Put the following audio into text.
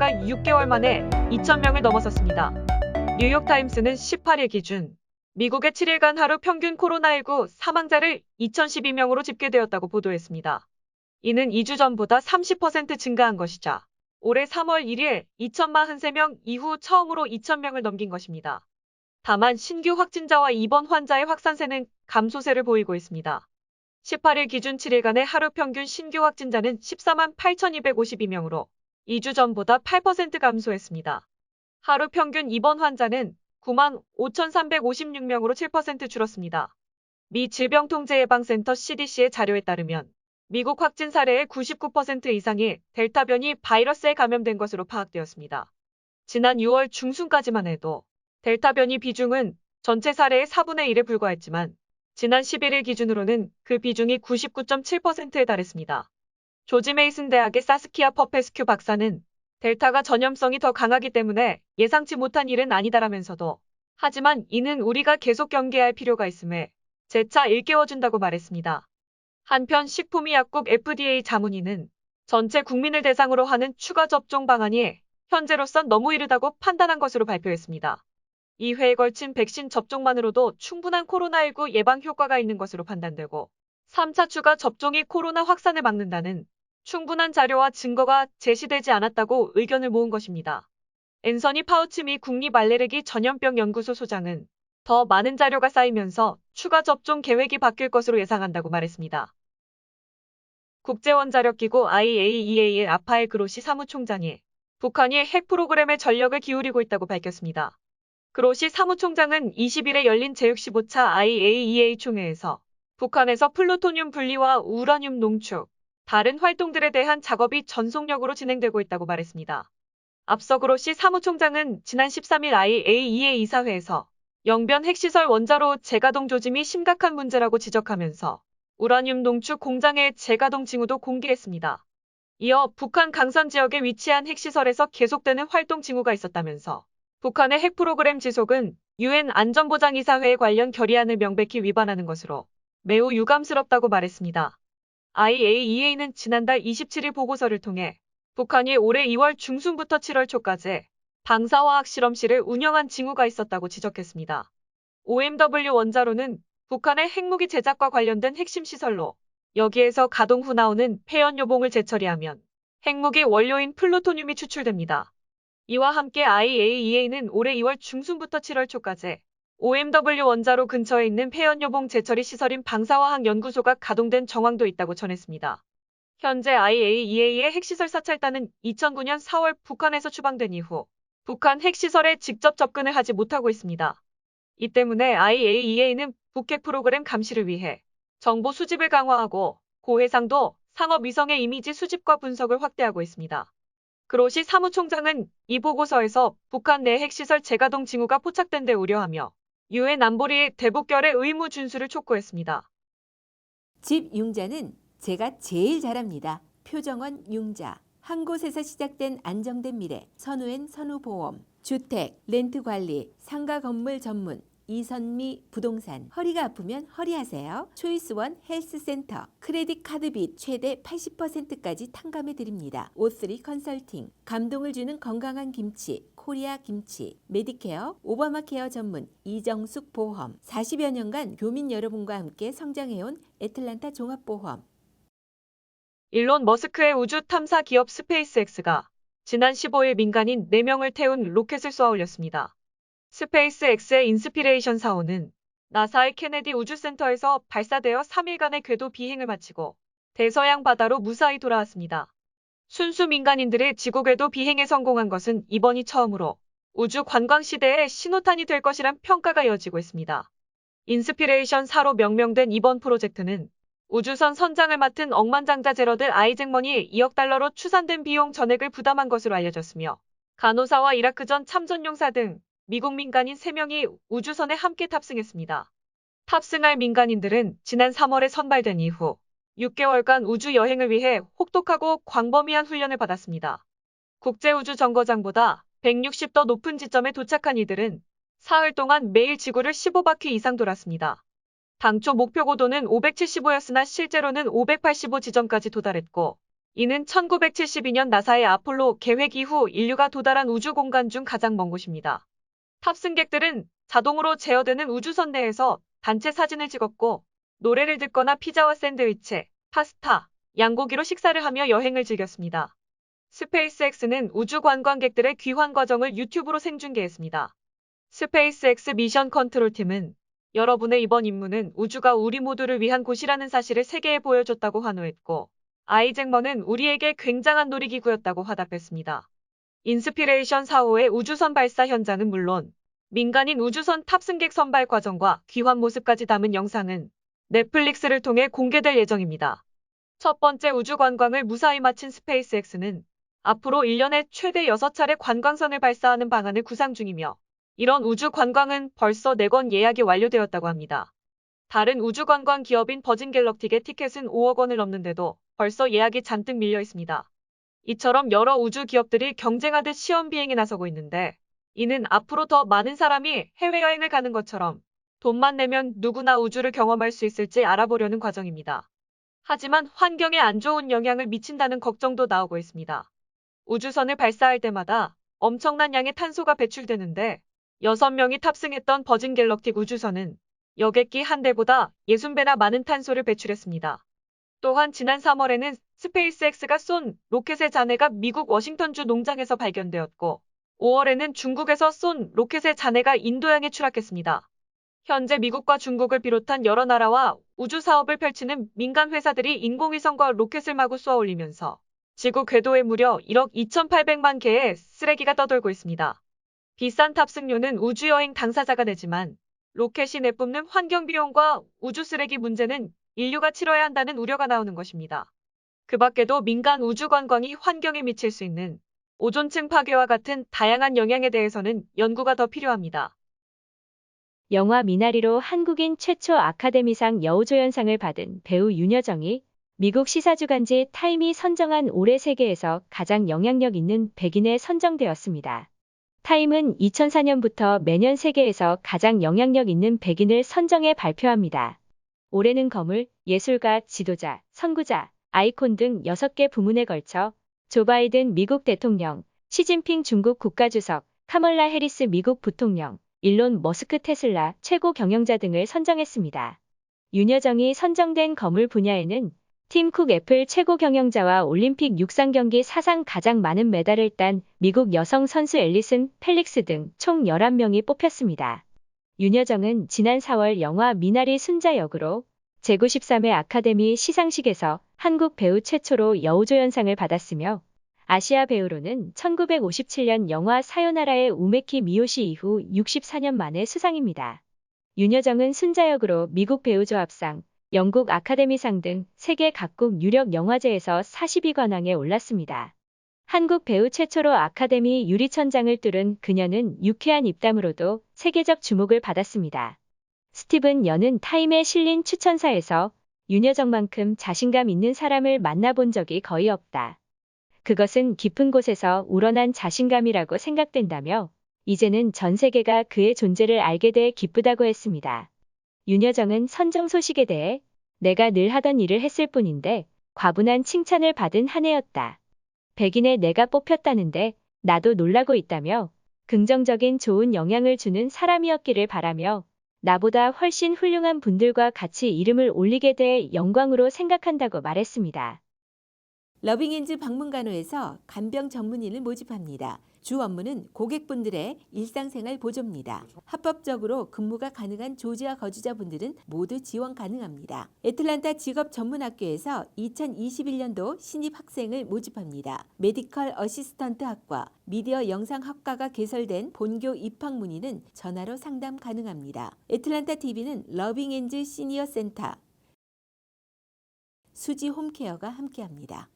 확진자가 6개월 만에 2,000명을 넘어섰습니다. 뉴욕타임스는 18일 기준 미국의 7일간 하루 평균 코로나19 사망자를 2,012명으로 집계되었다고 보도했습니다. 이는 2주 전보다 30% 증가한 것이자 올해 3월 1일 2,043명 이후 처음으로 2,000명을 넘긴 것입니다. 다만 신규 확진자와 입원 환자의 확산세는 감소세를 보이고 있습니다. 18일 기준 7일간의 하루 평균 신규 확진자는 14만 8,252명으로 2주 전보다 8% 감소했습니다. 하루 평균 입원 환자는 9만 5,356명으로 7% 줄었습니다. 미 질병통제예방센터 CDC의 자료에 따르면 미국 확진 사례의 99% 이상이 델타 변이 바이러스에 감염된 것으로 파악되었습니다. 지난 6월 중순까지만 해도 델타 변이 비중은 전체 사례의 4분의 1에 불과했지만 지난 11일 기준으로는 그 비중이 99.7%에 달했습니다. 조지 메이슨 대학의 사스키아 퍼페스큐 박사는 델타가 전염성이 더 강하기 때문에 예상치 못한 일은 아니다라면서도 하지만 이는 우리가 계속 경계할 필요가 있음에 재차 일깨워준다고 말했습니다. 한편 식품의약국 FDA 자문위는 전체 국민을 대상으로 하는 추가 접종 방안이 현재로선 너무 이르다고 판단한 것으로 발표했습니다. 2회에 걸친 백신 접종만으로도 충분한 코로나19 예방 효과가 있는 것으로 판단되고 3차 추가 접종이 코로나 확산을 막는다는 충분한 자료와 증거가 제시되지 않았다고 의견을 모은 것입니다. 앤서니 파우치 미 국립알레르기 전염병 연구소 소장은 더 많은 자료가 쌓이면서 추가 접종 계획이 바뀔 것으로 예상한다고 말했습니다. 국제원자력기구 IAEA의 라파엘 그로시 사무총장이 북한이 핵 프로그램에 전력을 기울이고 있다고 밝혔습니다. 그로시 사무총장은 20일에 열린 제65차 IAEA 총회에서 북한에서 플루토늄 분리와 우라늄 농축, 다른 활동들에 대한 작업이 전속력으로 진행되고 있다고 말했습니다. 앞서 그로시 사무총장은 지난 13일 IAEA 이사회에서 영변 핵시설 원자로 재가동 조짐이 심각한 문제라고 지적하면서 우라늄 농축 공장의 재가동 징후도 공개했습니다. 이어 북한 강선 지역에 위치한 핵시설에서 계속되는 활동 징후가 있었다면서 북한의 핵 프로그램 지속은 유엔 안전보장이사회의 관련 결의안을 명백히 위반하는 것으로 매우 유감스럽다고 말했습니다. IAEA는 지난달 27일 보고서를 통해 북한이 올해 2월 중순부터 7월 초까지 방사화학 실험실을 운영한 징후가 있었다고 지적했습니다. OMW 원자로는 북한의 핵무기 제작과 관련된 핵심 시설로 여기에서 가동 후 나오는 폐연요봉을 재처리하면 핵무기 원료인 플루토늄이 추출됩니다. 이와 함께 IAEA는 올해 2월 중순부터 7월 초까지 OMW 원자로 근처에 있는 폐연요봉 재처리 시설인 방사화학 연구소가 가동된 정황도 있다고 전했습니다. 현재 IAEA의 핵시설 사찰단은 2009년 4월 북한에서 추방된 이후 북한 핵시설에 직접 접근을 하지 못하고 있습니다. 이 때문에 IAEA는 북핵 프로그램 감시를 위해 정보 수집을 강화하고 고해상도 상업위성의 이미지 수집과 분석을 확대하고 있습니다. 그로시 사무총장은 이 보고서에서 북한 내 핵시설 재가동 징후가 포착된 데 우려하며 유엔 안보리의 대북결의 의무 준수를 촉구했습니다. 집 융자는 제가 제일 잘합니다. 표정원 융자. 한 곳에서 시작된 안정된 미래. 선우엔 선우보험. 주택, 렌트관리, 상가 건물 전문. 이선미 부동산. 허리가 아프면 허리하세요. 초이스원 헬스센터. 크레딧 카드 빚 최대 80%까지 탕감해 드립니다. O3 컨설팅. 감동을 주는 건강한 김치. 코리아 김치. 메디케어. 오바마케어 전문. 이정숙 보험. 40여 년간 교민 여러분과 함께 성장해온 애틀란타 종합보험. 일론 머스크의 우주 탐사 기업 스페이스X가 지난 15일 민간인 4명을 태운 로켓을 쏘아 올렸습니다. 스페이스X의 인스피레이션 4호는 나사의 케네디 우주센터에서 발사되어 3일간의 궤도 비행을 마치고 대서양 바다로 무사히 돌아왔습니다. 순수 민간인들의 지구 궤도 비행에 성공한 것은 이번이 처음으로 우주 관광 시대의 신호탄이 될 것이란 평가가 이어지고 있습니다. 인스피레이션 4로 명명된 이번 프로젝트는 우주선 선장을 맡은 억만장자 제러드 아이잭먼이 2억 달러로 추산된 비용 전액을 부담한 것으로 알려졌으며 간호사와 이라크전 참전용사 등 미국 민간인 3명이 우주선에 함께 탑승했습니다. 탑승할 민간인들은 지난 3월에 선발된 이후 6개월간 우주 여행을 위해 혹독하고 광범위한 훈련을 받았습니다. 국제우주정거장보다 160도 높은 지점에 도착한 이들은 사흘 동안 매일 지구를 15바퀴 이상 돌았습니다. 당초 목표 고도는 575였으나 실제로는 585 지점까지 도달했고 이는 1972년 나사의 아폴로 계획 이후 인류가 도달한 우주 공간 중 가장 먼 곳입니다. 탑승객들은 자동으로 제어되는 우주선 내에서 단체 사진을 찍었고 노래를 듣거나 피자와 샌드위치, 파스타, 양고기로 식사를 하며 여행을 즐겼습니다. 스페이스X는 우주 관광객들의 귀환 과정을 유튜브로 생중계했습니다. 스페이스X 미션 컨트롤팀은 여러분의 이번 임무는 우주가 우리 모두를 위한 곳이라는 사실을 세계에 보여줬다고 환호했고 아이잭 머는 우리에게 굉장한 놀이기구였다고 화답했습니다. 인스피레이션 4호의 우주선 발사 현장은 물론 민간인 우주선 탑승객 선발 과정과 귀환 모습까지 담은 영상은 넷플릭스를 통해 공개될 예정입니다. 첫 번째 우주 관광을 무사히 마친 스페이스X는 앞으로 1년에 최대 6차례 관광선을 발사하는 방안을 구상 중이며 이런 우주 관광은 벌써 4건 예약이 완료되었다고 합니다. 다른 우주 관광 기업인 버진 갤럭틱의 티켓은 5억 원을 넘는데도 벌써 예약이 잔뜩 밀려 있습니다. 이처럼 여러 우주 기업들이 경쟁하듯 시험 비행에 나서고 있는데 이는 앞으로 더 많은 사람이 해외여행을 가는 것처럼 돈만 내면 누구나 우주를 경험할 수 있을지 알아보려는 과정입니다. 하지만 환경에 안 좋은 영향을 미친다는 걱정도 나오고 있습니다. 우주선을 발사할 때마다 엄청난 양의 탄소가 배출되는데 6명이 탑승했던 버진 갤럭틱 우주선은 여객기 한 대보다 60배나 많은 탄소를 배출했습니다. 또한 지난 3월에는 스페이스X가 쏜 로켓의 잔해가 미국 워싱턴주 농장에서 발견되었고 5월에는 중국에서 쏜 로켓의 잔해가 인도양에 추락했습니다. 현재 미국과 중국을 비롯한 여러 나라와 우주 사업을 펼치는 민간 회사들이 인공위성과 로켓을 마구 쏘아 올리면서 지구 궤도에 무려 1억 2,800만 개의 쓰레기가 떠돌고 있습니다. 비싼 탑승료는 우주여행 당사자가 내지만 로켓이 내뿜는 환경 비용과 우주 쓰레기 문제는 인류가 치러야 한다는 우려가 나오는 것입니다. 그 밖에도 민간 우주 관광이 환경에 미칠 수 있는 오존층 파괴와 같은 다양한 영향에 대해서는 연구가 더 필요합니다. 영화 미나리로 한국인 최초 아카데미상 여우조연상을 받은 배우 윤여정이 미국 시사주간지 타임이 선정한 올해 세계에서 가장 영향력 있는 100인에 선정되었습니다. 타임은 2004년부터 매년 세계에서 가장 영향력 있는 100인을 선정해 발표합니다. 올해는 거물, 예술가, 지도자, 선구자, 아이콘 등 6개 부문에 걸쳐 조 바이든 미국 대통령, 시진핑 중국 국가주석, 카멀라 해리스 미국 부통령, 일론 머스크 테슬라 최고 경영자 등을 선정했습니다. 윤여정이 선정된 거물 분야에는 팀 쿡 애플 최고 경영자와 올림픽 육상 경기 사상 가장 많은 메달을 딴 미국 여성 선수 앨리슨 펠릭스 등 총 11명이 뽑혔습니다. 윤여정은 지난 4월 영화 미나리 순자 역으로 제93회 아카데미 시상식에서 한국 배우 최초로 여우조연상을 받았으며 아시아 배우로는 1957년 영화 사요나라의 우메키 미요시 이후 64년 만의 수상입니다. 윤여정은 순자 역으로 미국 배우조합상, 영국 아카데미상 등 세계 각국 유력 영화제에서 42관왕에 올랐습니다. 한국 배우 최초로 아카데미 유리천장을 뚫은 그녀는 유쾌한 입담으로도 세계적 주목을 받았습니다. 스티븐 연은 타임에 실린 추천사에서 윤여정만큼 자신감 있는 사람을 만나본 적이 거의 없다. 그것은 깊은 곳에서 우러난 자신감이라고 생각된다며 이제는 전 세계가 그의 존재를 알게 돼 기쁘다고 했습니다. 윤여정은 선정 소식에 대해 내가 늘 하던 일을 했을 뿐인데 과분한 칭찬을 받은 한 해였다. 100인에 내가 뽑혔다는데 나도 놀라고 있다며 긍정적인 좋은 영향을 주는 사람이었기를 바라며 나보다 훨씬 훌륭한 분들과 같이 이름을 올리게 돼 영광으로 생각한다고 말했습니다. 러빙엔즈 방문간호에서 간병 전문의를 모집합니다. 주 업무는 고객분들의 일상생활 보조입니다. 합법적으로 근무가 가능한 조지아 거주자분들은 모두 지원 가능합니다. 애틀란타 직업전문학교에서 2021년도 신입 학생을 모집합니다. 메디컬 어시스턴트 학과, 미디어 영상학과가 개설된 본교 입학 문의는 전화로 상담 가능합니다. 애틀란타 TV는 러빙엔즈 시니어 센터, 수지 홈케어가 함께합니다.